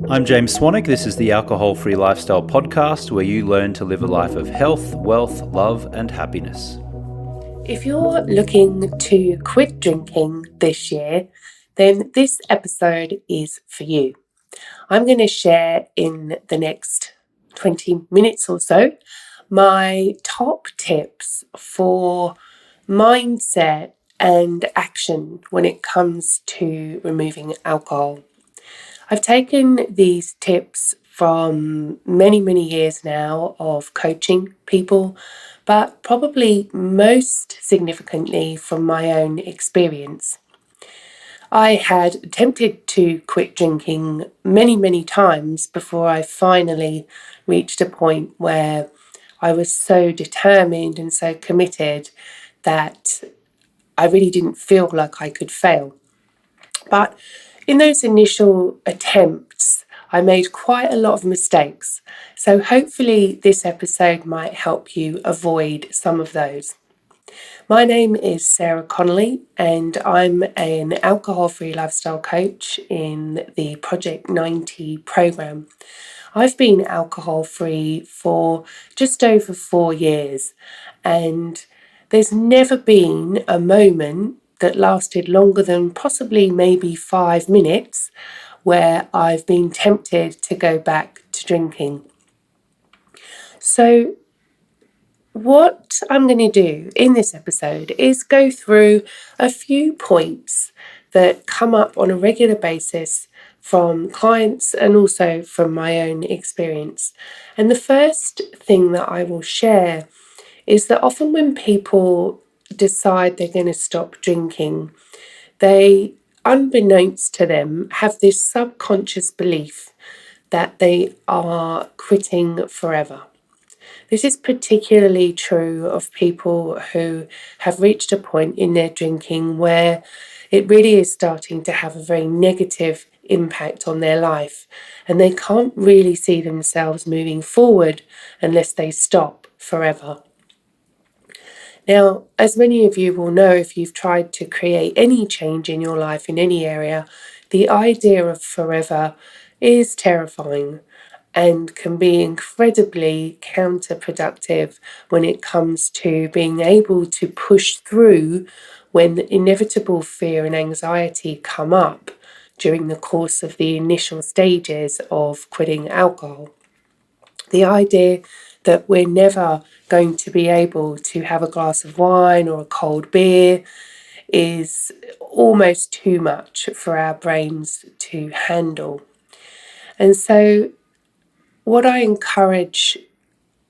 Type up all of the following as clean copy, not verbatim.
I'm James Swanwick. This is the Alcohol Free Lifestyle Podcast, where you learn to live a life of health, wealth, love, and happiness. If you're looking to quit drinking this year, then this episode is for you. I'm going to share in the next 20 minutes or so my top tips for mindset and action when it comes to removing alcohol. I've taken these tips from many years now of coaching people, but probably most significantly from my own experience. I had attempted to quit drinking many times before I finally reached a point where I was so determined and so committed that I really didn't feel like I could fail. But in those initial attempts, I made quite a lot of mistakes. So hopefully this episode might help you avoid some of those. My name is Sarah Connelly, and I'm an alcohol-free lifestyle coach in the Project 90 program. I've been alcohol-free for just over 4 years, and there's never been a moment that lasted longer than possibly maybe 5 minutes where I've been tempted to go back to drinking. So what I'm going to do in this episode is go through a few points that come up on a regular basis from clients and also from my own experience. And the first thing that I will share is that often when people decide they're going to stop drinking, they, unbeknownst to them, have this subconscious belief that they are quitting forever. This is particularly true of people who have reached a point in their drinking where it really is starting to have a very negative impact on their life, and they can't really see themselves moving forward unless they stop forever. Now, as many of you will know, if you've tried to create any change in your life in any area, the idea of forever is terrifying and can be incredibly counterproductive when it comes to being able to push through when inevitable fear and anxiety come up during the course of the initial stages of quitting alcohol. The idea that we're never going to be able to have a glass of wine or a cold beer is almost too much for our brains to handle. And so what I encourage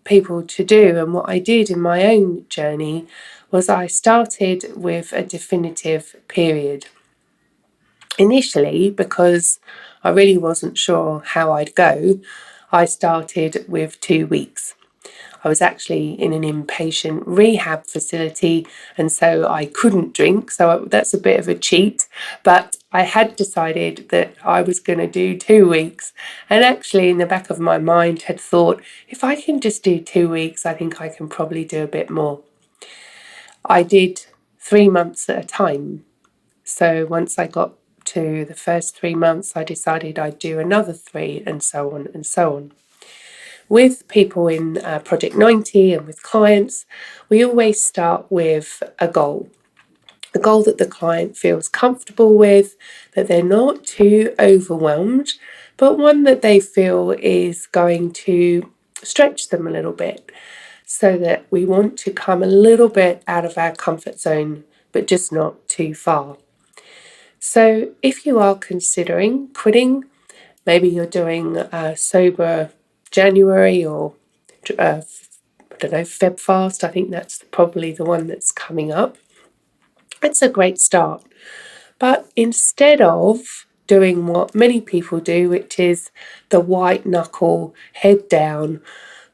people to do, and what I did in my own journey, was I started with a definitive period. Initially, because I really wasn't sure how I'd go, I started with 2 weeks. I was actually in an inpatient rehab facility, and so I couldn't drink, so that's a bit of a cheat. But I had decided that I was going to do 2 weeks, and actually in the back of my mind had thought, if I can just do 2 weeks, I think I can probably do a bit more. I did 3 months at a time. So once I got to the first 3 months, I decided I'd do another 3, and so on and so on. With people in Project 90 and with clients, we always start with a goal that the client feels comfortable with, that they're not too overwhelmed, but one that they feel is going to stretch them a little bit, so that we want to come a little bit out of our comfort zone, but just not too far. So if you are considering quitting, maybe you're doing a sober January or Feb fast. I think that's probably the one that's coming up. It's a great start. But instead of doing what many people do, which is the white knuckle, head down,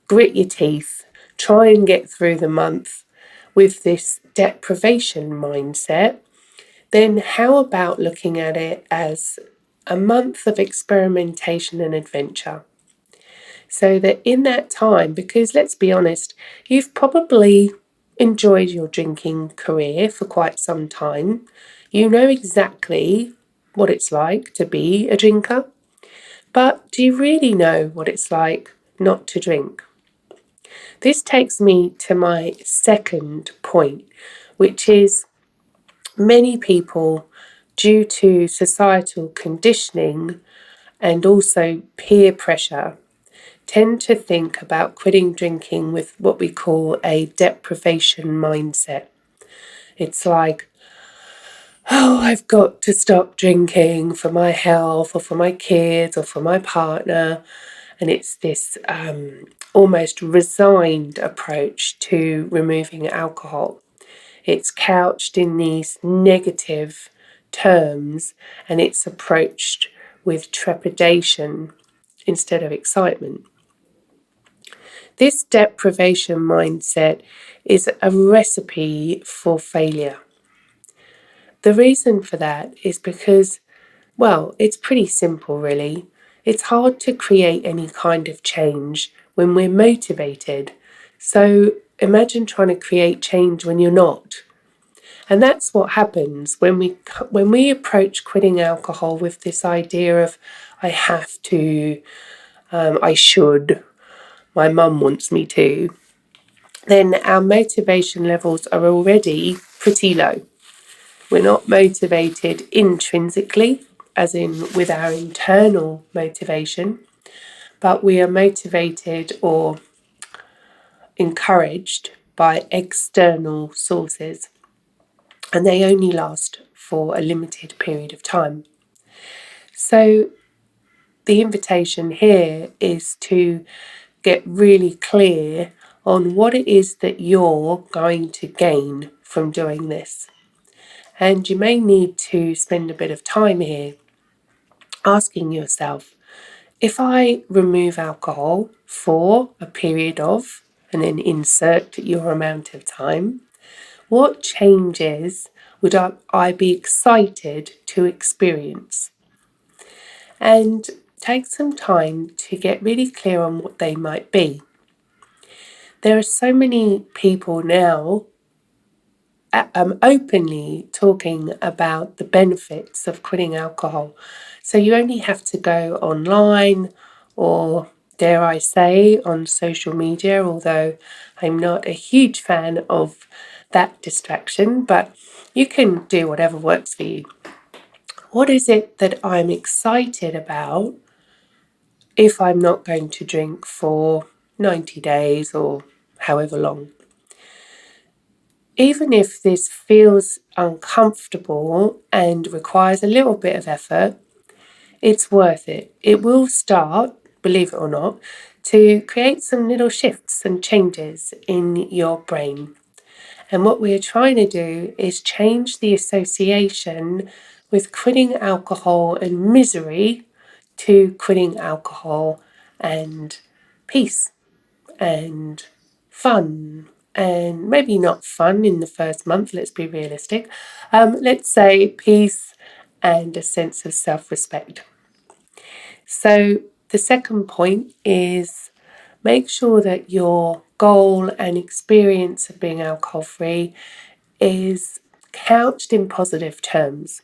grit your teeth, try and get through the month with this deprivation mindset, then how about looking at it as a month of experimentation and adventure? So that in that time, because let's be honest, you've probably enjoyed your drinking career for quite some time. You know exactly what it's like to be a drinker. But do you really know what it's like not to drink? This takes me to my second point, which is many people, due to societal conditioning and also peer pressure, tend to think about quitting drinking with what we call a deprivation mindset. It's like, oh, I've got to stop drinking for my health or for my kids or for my partner. And it's this almost resigned approach to removing alcohol. It's couched in these negative terms and it's approached with trepidation instead of excitement. This deprivation mindset is a recipe for failure. The reason for that is because, well, it's pretty simple, really. It's hard to create any kind of change when we're motivated. So imagine trying to create change when you're not. And that's what happens when we approach quitting alcohol with this idea of I have to, I should, my mum wants me to. Then our motivation levels are already pretty low. We're not motivated intrinsically, as in with our internal motivation, but we are motivated or encouraged by external sources, and they only last for a limited period of time. So the invitation here is to get really clear on what it is that you're going to gain from doing this. And you may need to spend a bit of time here asking yourself, if I remove alcohol for a period of, and then insert your amount of time, what changes would I be excited to experience? And take some time to get really clear on what they might be. There are so many people now openly talking about the benefits of quitting alcohol. So you only have to go online or, dare I say, on social media, although I'm not a huge fan of that distraction, but you can do whatever works for you. What is it that I'm excited about if I'm not going to drink for 90 days or however long? Even if this feels uncomfortable and requires a little bit of effort, it's worth it. It will start, believe it or not, to create some little shifts and changes in your brain. And what we're trying to do is change the association with quitting alcohol and misery to quitting alcohol and peace and fun. And maybe not fun in the first month, let's be realistic. Let's say peace and a sense of self-respect. So the second point is make sure that your goal and experience of being alcohol free is couched in positive terms.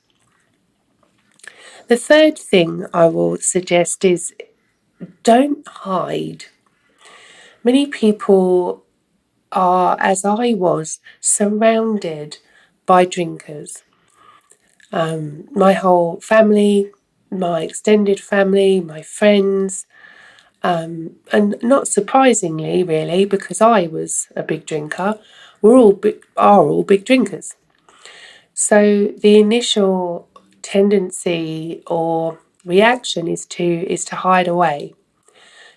The third thing I will suggest is don't hide. Many people are, as I was, surrounded by drinkers. My whole family, my extended family, my friends, and not surprisingly, really, because I was a big drinker, are all big drinkers. So the initial tendency or reaction is to hide away,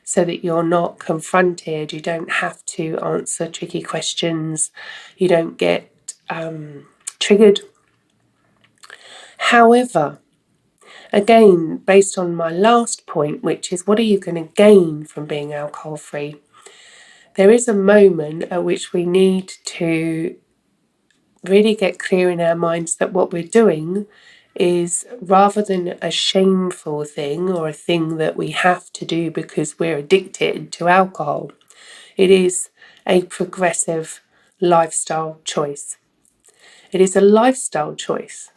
so that you're not confronted, you don't have to answer tricky questions, you don't get triggered. However, again, based on my last point, which is what are you going to gain from being alcohol free, there is a moment at which we need to really get clear in our minds that what we're doing is, rather than a shameful thing or a thing that we have to do because we're addicted to alcohol, it is a progressive lifestyle choice. It is a lifestyle choice.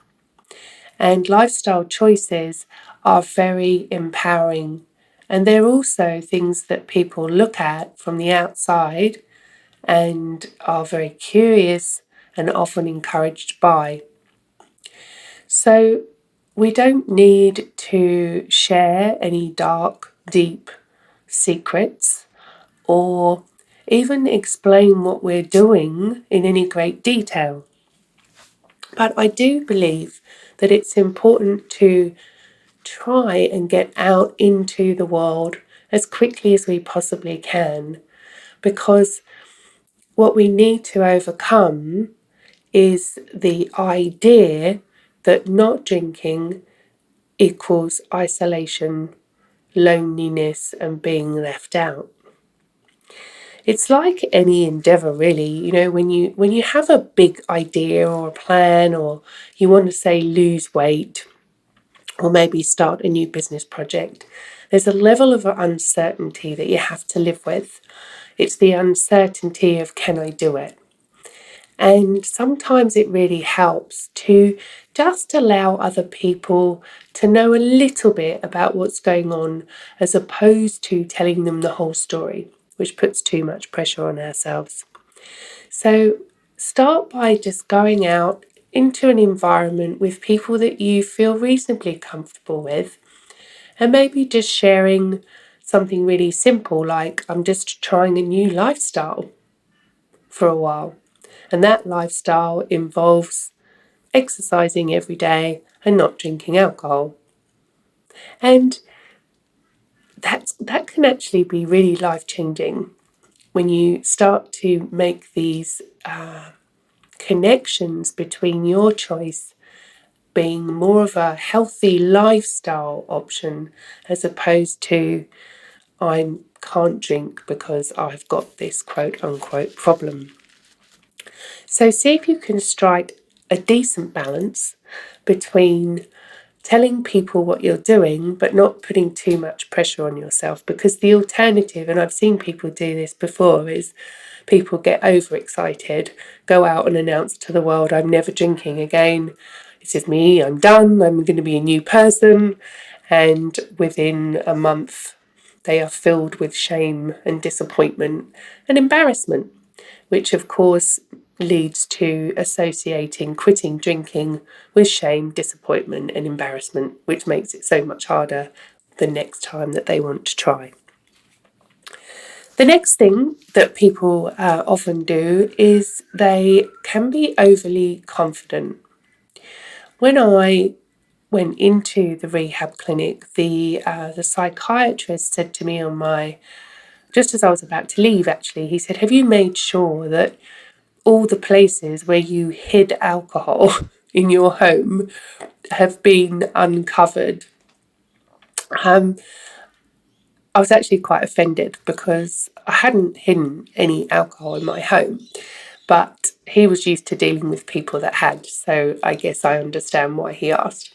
And lifestyle choices are very empowering. And they're also things that people look at from the outside and are very curious and often encouraged by. So we don't need to share any dark, deep secrets or even explain what we're doing in any great detail. But I do believe that it's important to try and get out into the world as quickly as we possibly can, because what we need to overcome is the idea that not drinking equals isolation, loneliness, and being left out. It's like any endeavor, really. When you have a big idea or a plan, or you want to say lose weight, or maybe start a new business project, there's a level of uncertainty that you have to live with. It's the uncertainty of, can I do it? And sometimes it really helps to just allow other people to know a little bit about what's going on, as opposed to telling them the whole story, which puts too much pressure on ourselves. So start by just going out into an environment with people that you feel reasonably comfortable with, and maybe just sharing something really simple like, I'm just trying a new lifestyle for a while. And that lifestyle involves exercising every day and not drinking alcohol. And that can actually be really life-changing when you start to make these connections between your choice being more of a healthy lifestyle option, as opposed to, I can't drink because I've got this quote unquote problem. So see if you can strike a decent balance between telling people what you're doing but not putting too much pressure on yourself, because the alternative, and I've seen people do this before, is people get overexcited, go out and announce to the world, I'm never drinking again, this is me, I'm done, I'm going to be a new person, and within a month they are filled with shame and disappointment and embarrassment, which of course leads to associating quitting drinking with shame, disappointment, and embarrassment, which makes it so much harder the next time that they want to try. The next thing that people often do is they can be overly confident. When I went into the rehab clinic, the psychiatrist said to me just as I was about to leave, actually, he said, have you made sure that all the places where you hid alcohol in your home have been uncovered? I was actually quite offended because I hadn't hidden any alcohol in my home, but he was used to dealing with people that had, so I guess I understand why he asked.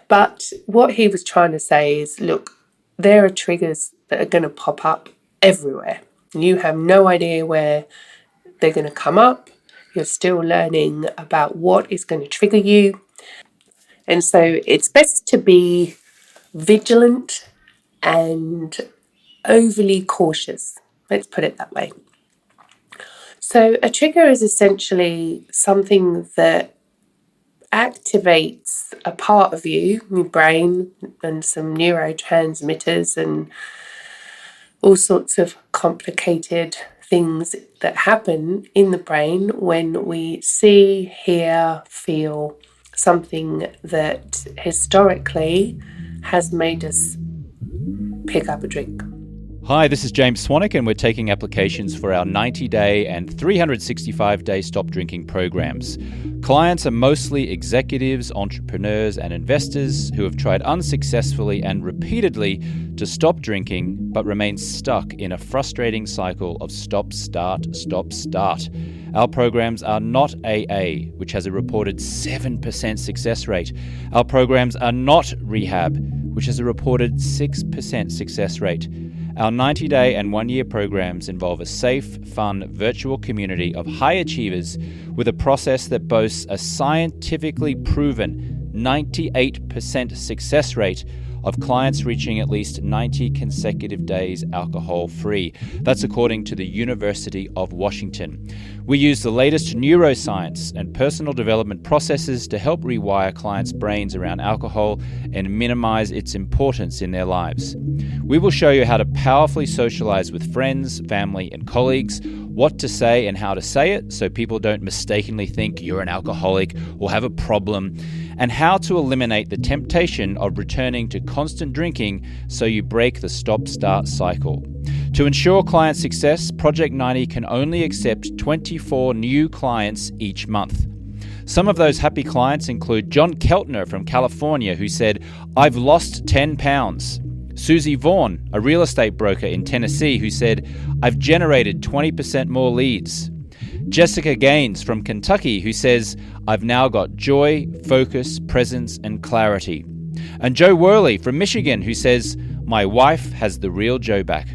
But what he was trying to say is, look, there are triggers that are going to pop up everywhere. You have no idea where they're going to come up. You're still learning about what is going to trigger you. And so it's best to be vigilant and overly cautious. Let's put it that way. So a trigger is essentially something that activates a part of you, your brain, and some neurotransmitters and all sorts of complicated things that happen in the brain when we see, hear, feel something that historically has made us pick up a drink. Hi, this is James Swanwick, and we're taking applications for our 90-day and 365-day stop drinking programs. Clients are mostly executives, entrepreneurs, and investors who have tried unsuccessfully and repeatedly to stop drinking, but remain stuck in a frustrating cycle of stop, start, stop, start. Our programs are not AA, which has a reported 7% success rate. Our programs are not rehab, which has a reported 6% success rate. Our 90-day and 1-year programs involve a safe, fun, virtual community of high achievers with a process that boasts a scientifically proven 98% success rate of clients reaching at least 90 consecutive days alcohol-free. That's according to the University of Washington. We use the latest neuroscience and personal development processes to help rewire clients' brains around alcohol and minimize its importance in their lives. We will show you how to powerfully socialize with friends, family, and colleagues, what to say and how to say it so people don't mistakenly think you're an alcoholic or have a problem, and how to eliminate the temptation of returning to constant drinking so you break the stop-start cycle. To ensure client success, Project 90 can only accept 24 new clients each month. Some of those happy clients include John Keltner from California, who said, "I've lost 10 pounds." Susie Vaughan, a real estate broker in Tennessee, who said, "I've generated 20% more leads." Jessica Gaines from Kentucky, who says, "I've now got joy, focus, presence, and clarity." And Joe Worley from Michigan, who says, "My wife has the real Joe back."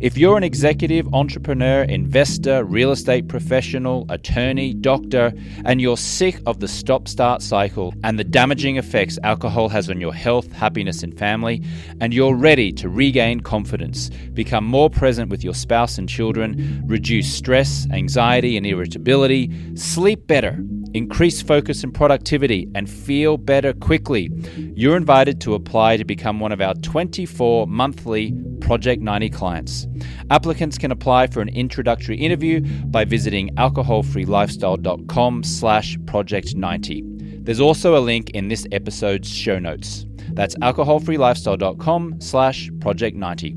If you're an executive, entrepreneur, investor, real estate professional, attorney, doctor, and you're sick of the stop-start cycle and the damaging effects alcohol has on your health, happiness, and family, and you're ready to regain confidence, become more present with your spouse and children, reduce stress, anxiety, and irritability, sleep better, increase focus and productivity, and feel better quickly, you're invited to apply to become one of our 24 monthly Project 90 clients. Applicants can apply for an introductory interview by visiting alcoholfreelifestyle.com/project90. There's also a link in this episode's show notes. That's alcoholfreelifestyle.com/project90.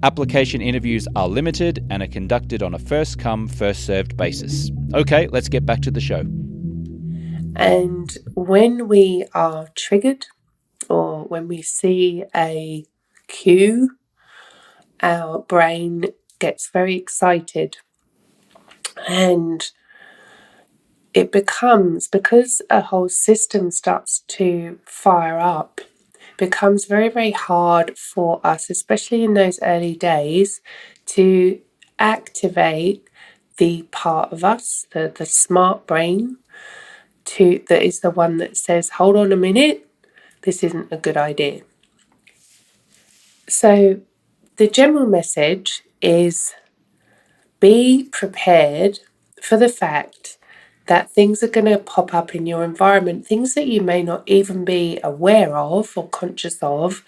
Application interviews are limited and are conducted on a first-come, first-served basis. Okay, let's get back to the show. And when we are triggered or when we see a cue, our brain gets very excited, and it becomes, because a whole system starts to fire up, becomes very, very hard for us, especially in those early days, to activate the part of us, the smart brain, that is the one that says, hold on a minute, this isn't a good idea. So the general message is be prepared for the fact that things are going to pop up in your environment, things that you may not even be aware of or conscious of,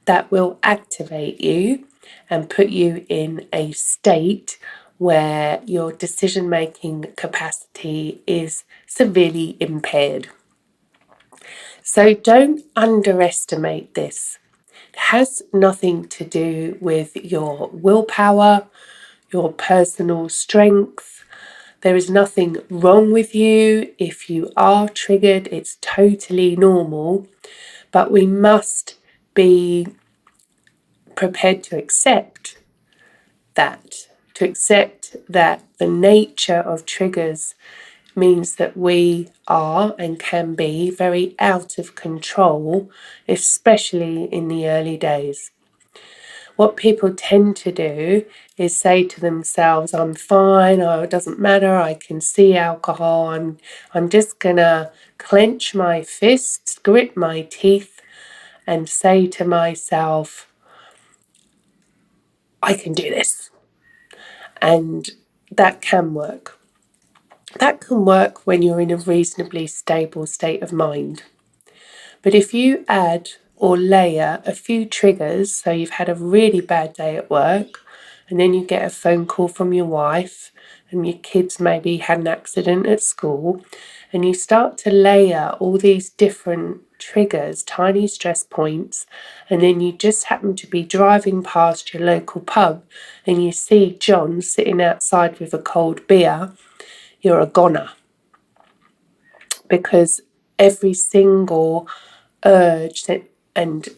that will activate you and put you in a state where your decision-making capacity is severely impaired. So don't underestimate this. It has nothing to do with your willpower, your personal strength. There is nothing wrong with you. If you are triggered, it's totally normal. But we must be prepared to accept that the nature of triggers means that we are and can be very out of control, especially in the early days. What people tend to do is say to themselves, I'm fine, oh, it doesn't matter, I can see alcohol, I'm just gonna clench my fists, grit my teeth, and say to myself, I can do this. And that can work. That can work when you're in a reasonably stable state of mind. But if you add or layer a few triggers, so you've had a really bad day at work, and then you get a phone call from your wife, and your kids maybe had an accident at school, and you start to layer all these different triggers, tiny stress points, and then you just happen to be driving past your local pub and you see John sitting outside with a cold beer, you're a goner. Because every single urge and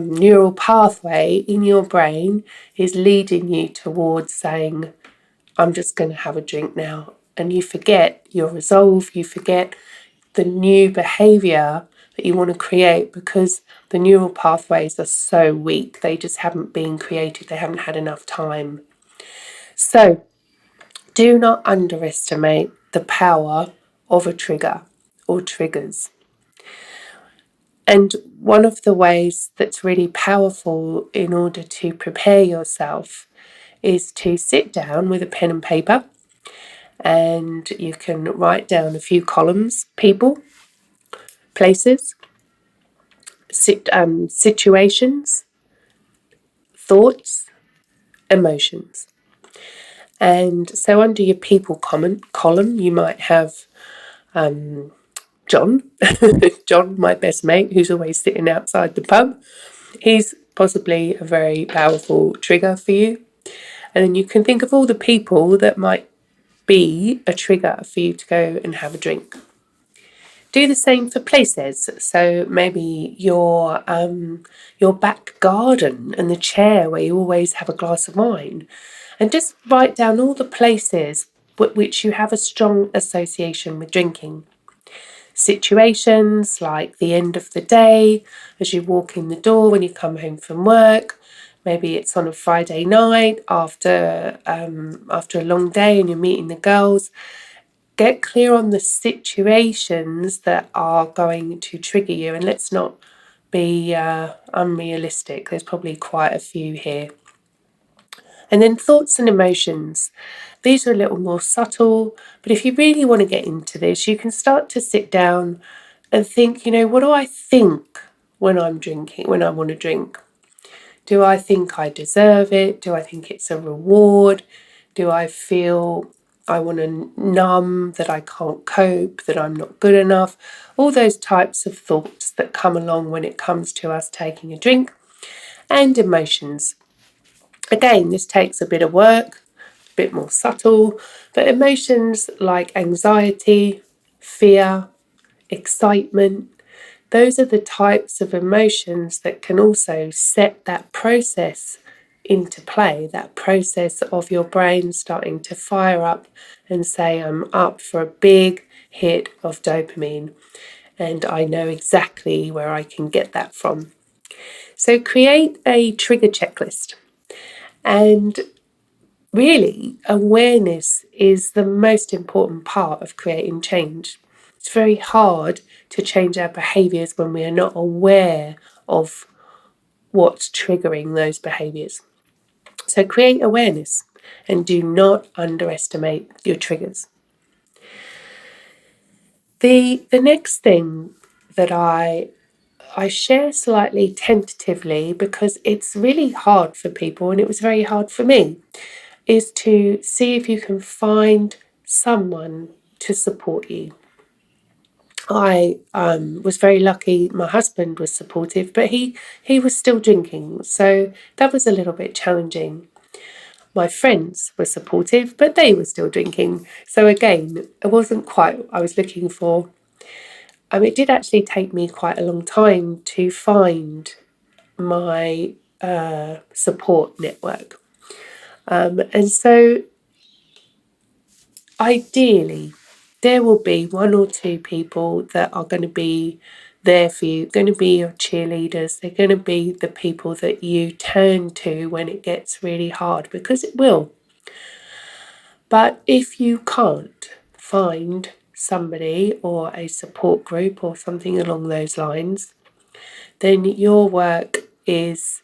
neural pathway in your brain is leading you towards saying, I'm just going to have a drink now. And you forget your resolve, you forget the new behaviour that you want to create, because the neural pathways are so weak. They just haven't been created. They haven't had enough time. So do not underestimate the power of a trigger or triggers. And one of the ways that's really powerful in order to prepare yourself is to sit down with a pen and paper, and you can write down a few columns: people, places, situations, thoughts, emotions. And so under your people column, you might have John, John, my best mate, who's always sitting outside the pub. He's possibly a very powerful trigger for you. And then you can think of all the people that might be a trigger for you to go and have a drink. Do the same for places. So maybe your back garden and the chair where you always have a glass of wine, and just write down all the places which you have a strong association with drinking. Situations like the end of the day, as you walk in the door when you come home from work. Maybe it's on a Friday night after a long day and you're meeting the girls. Get clear on the situations that are going to trigger you, and let's not be unrealistic. There's probably quite a few here. And then thoughts and emotions. These are a little more subtle, but if you really want to get into this, you can start to sit down and think, what do I think when I'm drinking, when I want to drink? Do I think I deserve it? Do I think it's a reward? Do I feel I want to numb, that I can't cope, that I'm not good enough? All those types of thoughts that come along when it comes to us taking a drink. And emotions. Again, this takes a bit of work, a bit more subtle, but emotions like anxiety, fear, excitement, those are the types of emotions that can also set that process into play, that process of your brain starting to fire up and say, I'm up for a big hit of dopamine, and I know exactly where I can get that from. So create a trigger checklist. And really, awareness is the most important part of creating change. It's very hard to change our behaviours when we are not aware of what's triggering those behaviours. So create awareness and do not underestimate your triggers. The next thing that I share slightly tentatively, because it's really hard for people and it was very hard for me, is to see if you can find someone to support you. I was very lucky. My husband was supportive, but he was still drinking, so that was a little bit challenging. My friends were supportive, but they were still drinking. So again, it wasn't quite what I was looking for. It did actually take me quite a long time to find my support network. And so ideally, there will be one or two people that are going to be there for you, going to be your cheerleaders. They're going to be the people that you turn to when it gets really hard, because it will. But if you can't find somebody or a support group or something along those lines, then your work is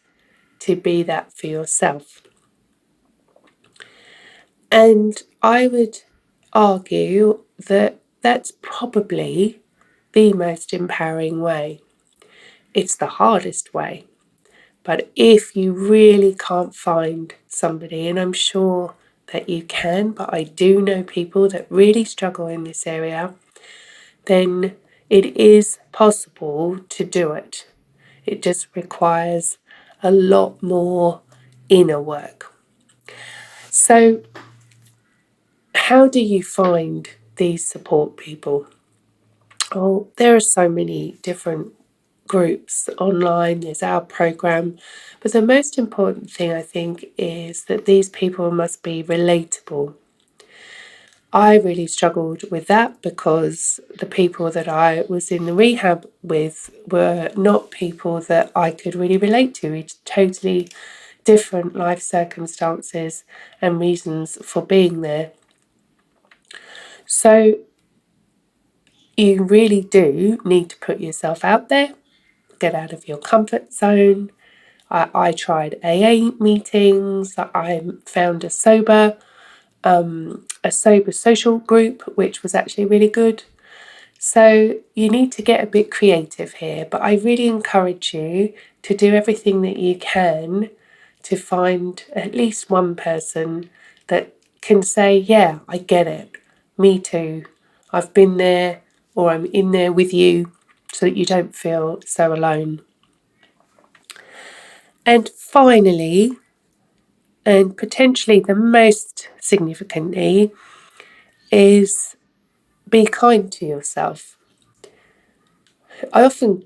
to be that for yourself. And I would argue that that's probably the most empowering way. It's the hardest way. But if you really can't find somebody, and I'm sure that you can, but I do know people that really struggle in this area, then it is possible to do it. It just requires a lot more inner work. So, how do you find these support people? Oh, there are so many different groups online. There's our program. But the most important thing, I think, is that these people must be relatable. I really struggled with that because the people that I was in the rehab with were not people that I could really relate to. It's totally different life circumstances and reasons for being there. So you really do need to put yourself out there. get out of your comfort zone. I tried AA meetings. I found a sober social group, which was actually really good. So you need to get a bit creative here, but I really encourage you to do everything that you can to find at least one person that can say, yeah, I get it. Me too. I've been there, or I'm in there with you, so that you don't feel so alone. And finally, and potentially the most significantly, is be kind to yourself. I often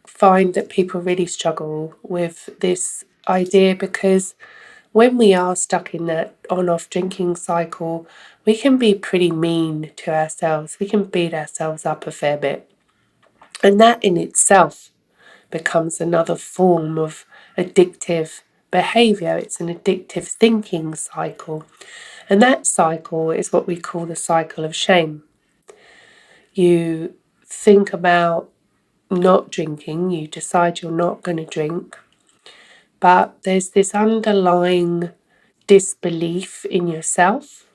find that people really struggle with this idea because when we are stuck in that on off drinking cycle, we can be pretty mean to ourselves. We can beat ourselves up a fair bit. And that in itself becomes another form of addictive behavior. It's an addictive thinking cycle. And that cycle is what we call the cycle of shame. You think about not drinking, you decide you're not going to drink, but there's this underlying disbelief in yourself.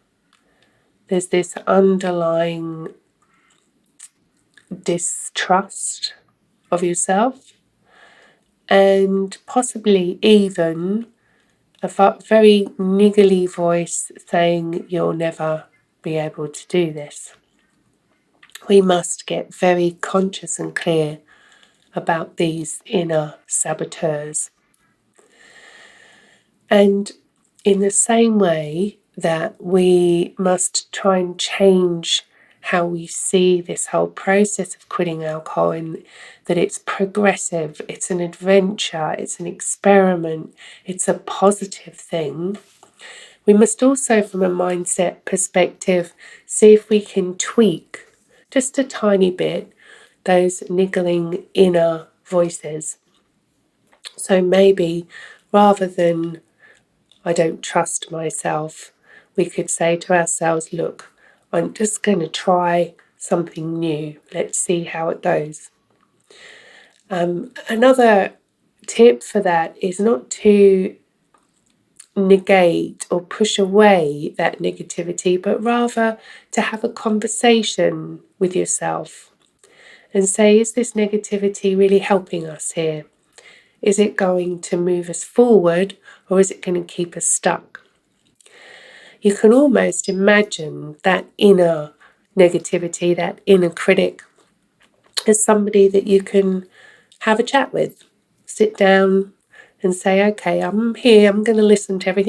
There's this underlying distrust of yourself, and possibly even a very niggly voice saying you'll never be able to do this. We must get very conscious and clear about these inner saboteurs. And in the same way that we must try and change how we see this whole process of quitting alcohol, and that it's progressive, it's an adventure, it's an experiment, it's a positive thing. We must also, from a mindset perspective, see if we can tweak just a tiny bit those niggling inner voices. So maybe rather than I don't trust myself, we could say to ourselves, look, I'm just going to try something new. Let's see how it goes. Another tip for that is not to negate or push away that negativity, but rather to have a conversation with yourself and say, is this negativity really helping us here? Is it going to move us forward, or is it going to keep us stuck? You can almost imagine that inner negativity, that inner critic, as somebody that you can have a chat with. Sit down and say, okay, I'm here, I'm going to listen to everything